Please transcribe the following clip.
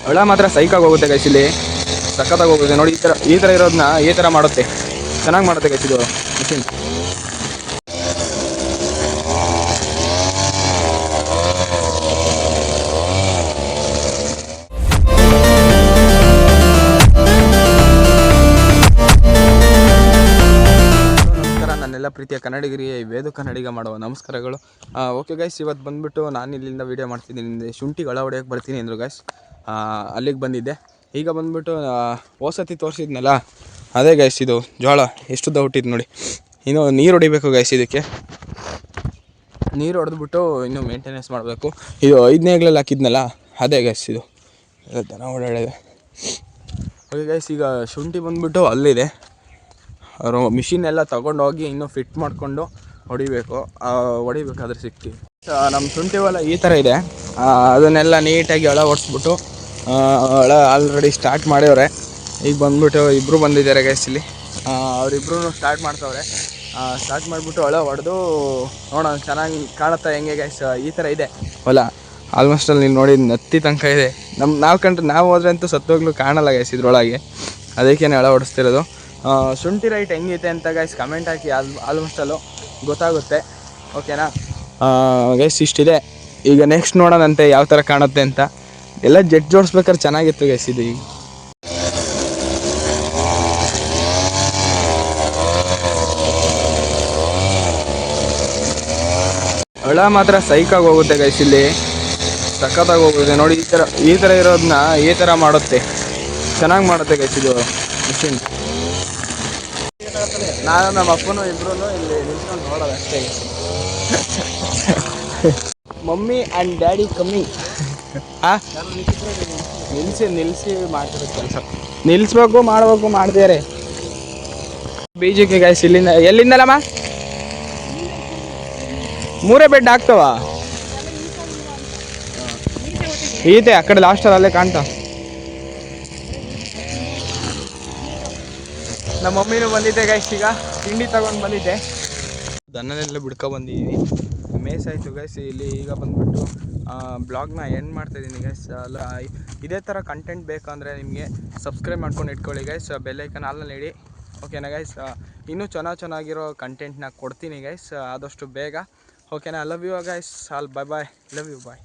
ಹಳ ಮಾತ್ರ ಸೈಕಾಗಿ ಹೋಗುತ್ತೆ ಗೈಸ್. ಇಲ್ಲಿ ಸಖತ್ತಾಗಿ ಹೋಗುತ್ತೆ ನೋಡಿ. ಈ ಥರ ಇರೋದನ್ನ ಈ ಥರ ಮಾಡುತ್ತೆ, ಚೆನ್ನಾಗಿ ಮಾಡುತ್ತೆ ಗೈಸ್ ಇದು ಮಿಷಿನ್. ನನ್ನೆಲ್ಲ ಪ್ರೀತಿಯ ಕನ್ನಡಿಗರಿಗೆ ವೇದು ಕನ್ನಡಿಗ ಮಾಡುವ ನಮಸ್ಕಾರಗಳು. ಓಕೆ ಗೈಸ್, ಇವತ್ತು ಬಂದುಬಿಟ್ಟು ನಾನು ಇಲ್ಲಿಂದ ವೀಡಿಯೋ ಮಾಡ್ತಿದ್ದೀನಿ. ಶುಂಠಿಗೆ ಒಳ ಹೊಡೆಯೋಕ್ಕೆ ಬರ್ತೀನಿ ಅಂದರು ಗೈಸ್. ಅಲ್ಲಿಗೆ ಬಂದಿದ್ದೆ. ಈಗ ಬಂದುಬಿಟ್ಟು ಓಸತಿ ತೋರಿಸಿದ್ನಲ್ಲ, ಅದೇ ಗೈಸ್ ಇದು ಜೋಳ ಎಷ್ಟುದ್ದ ಹುಟ್ಟಿದ್ದು ನೋಡಿ. ಇನ್ನು ನೀರು ಹೊಡಿಬೇಕು ಗೈಸ್. ಇದಕ್ಕೆ ನೀರು ಹೊಡೆದ್ಬಿಟ್ಟು ಇನ್ನೂ ಮೇಂಟೆನೆನ್ಸ್ ಮಾಡಬೇಕು. ಇದು 5ನೇ ಗ್ಲಲ್ಲಿ ಹಾಕಿದ್ನಲ್ಲ, ಅದೇ ಗೈಸ್ ಇದು ದನ ಓಡಾಡಿದೆ. ಓಕೆ ಗೈಸ್, ಈಗ ಶುಂಠಿ ಬಂದುಬಿಟ್ಟು ಅಲ್ಲಿದೆ. ಅವರು ಮಿಷಿನ್ ಎಲ್ಲ ತೊಗೊಂಡೋಗಿ ಇನ್ನೂ ಫಿಟ್ ಮಾಡಿಕೊಂಡು ಹೊಡಿಬೇಕಾದ್ರೆ ಸಿಕ್ತಿ. ನಮ್ಮ ಶುಂಠಿ ಹೊಲ ಈ ಥರ ಇದೆ. ಅದನ್ನೆಲ್ಲ ನೀಟಾಗಿ ಹೊಳ ಹೊಡ್ಸ್ಬಿಟ್ಟು ಹೊಳ ಆಲ್ರೆಡಿ ಸ್ಟಾರ್ಟ್ ಮಾಡ್ಯವ್ರೆ. ಈಗ ಬಂದ್ಬಿಟ್ಟು ಇಬ್ಬರು ಬಂದಿದ್ದಾರೆ ಗೈಸ್ ಇಲ್ಲಿ. ಅವರಿಬ್ಬರು ಸ್ಟಾರ್ಟ್ ಮಾಡ್ತವ್ರೆ. ಸ್ಟಾರ್ಟ್ ಮಾಡಿಬಿಟ್ಟು ಹೊಳ ಹೊಡೆದು ನೋಡೋಣ ಚೆನ್ನಾಗಿ ಕಾಣುತ್ತಾ ಹೆಂಗೆ ಗೈಸ್. ಈ ಥರ ಇದೆ ಹೊಲ. ಆಲ್ಮೋಸ್ಟ್ ಅಲ್ಲಿ ನೀವು ನೋಡಿ ನತ್ತಿ ತನಕ ಇದೆ. ನಾವು ಹೋದ್ರೆ ಅಂತೂ ಸತ್ತೋಗ್ಲೂ ಕಾಣಲ್ಲ ಗೈಸ್ ಇದ್ರೊಳಗೆ. ಅದಕ್ಕೇನೆ ಹೊಳ ಹೊಡಿಸ್ತಿರೋದು. ಶುಂಠಿ ರೈಟ್ ಹೆಂಗಿದೆ ಅಂತ ಗೈಸ್ ಕಮೆಂಟ್ ಹಾಕಿ. ಆಲ್ಮೋಸ್ಟಲ್ಲೂ ಗೊತ್ತಾಗುತ್ತೆ. ಓಕೆನಾ ಗೈಸ್, ಇಷ್ಟಿದೆ. ಈಗ ನೆಕ್ಸ್ಟ್ ನೋಡೋಣಂತೆ ಯಾವ ಥರ ಕಾಣುತ್ತೆ ಅಂತ. ಎಲ್ಲ ಜೆಟ್ ಜೋಡಿಸ್ಬೇಕಾದ್ರೆ ಚೆನ್ನಾಗಿತ್ತು ಗೈಸ್ ಇದು. ಈಗ ಹೊಳ ಮಾತ್ರ ಸೈಕಾಗಿ ಹೋಗುತ್ತೆ ಗೈಸ್. ಇಲ್ಲಿ ಸಖತ್ತಾಗಿ ಹೋಗುತ್ತೆ ನೋಡಿ. ಈ ಥರ ಇರೋದನ್ನ ಈ ಥರ ಮಾಡುತ್ತೆ, ಚೆನ್ನಾಗಿ ಮಾಡುತ್ತೆ ಗೈಸ್ ಇದು ಮಿಷಿನ್. ನಾನು ನಮ್ಮ ಅಪ್ಪನೂ ಇಬ್ಬರೂ ಇಲ್ಲಿ ನಿಲ್ಸ್ಕೊಂಡು ನೋಡೋದು ಅಷ್ಟೇ. Mummy and daddy coming. ನಿಲ್ಲಿಸಿ ಮಾಡ್ತಿರೋ ಕೆಲಸ ನಿಲ್ಲಿಸ್ಬೇಕು, ಮಾಡ್ತಾರೆ. ಬೀಜಕ್ಕೆ ಗೈಸ್ ಎಲ್ಲಿಂದಲ್ಲಮ್ಮ 3 ಬೆಡ್ ಆಗ್ತವ. ಈತೆ ಆ ಕಡೆ ಲಾಸ್ಟಲ್ಲಿ ಅಲ್ಲೇ ಕಾಣ್ತಾ. ನಮ್ಮ ಮಮ್ಮಿನೂ ಬಂದಿದ್ದೆ ಗೈಸ್. ಈಗ ತಿಂಡಿ ತಗೊಂಡು ಬಂದಿದ್ದೆ. ದನನೆಲ್ಲ ಬಿಡ್ಕೊಬಂದಿದ್ದೀನಿ. ಮೇಸಾಯಿತು ಗೈಸ್ ಇಲ್ಲಿ. ಈಗ ಬಂದುಬಿಟ್ಟು ಬ್ಲಾಗ್ನ ಎಂಡ್ ಮಾಡ್ತಾಯಿದ್ದೀನಿ ಗೈಸ್. ಅಲ್ಲ, ಇದೇ ಥರ ಕಂಟೆಂಟ್ ಬೇಕಂದರೆ ನಿಮಗೆ ಸಬ್ಸ್ಕ್ರೈಬ್ ಮಾಡ್ಕೊಂಡು ಇಟ್ಕೊಳ್ಳಿ ಗೈಸ್. ಬೆಲ್ಲೈಕನ್ ಆಲ್ನಲ್ಲಿ ಇಡಿ. ಓಕೆನಾ ಗೈಸ್. ಇನ್ನೂ ಚೆನ್ನಾಗಿರೋ ಕಂಟೆಂಟ್ನ ಕೊಡ್ತೀನಿ ಗೈಸ್ ಆದಷ್ಟು ಬೇಗ. ಓಕೆನಾ. Love you guys. All bye. Love you bye.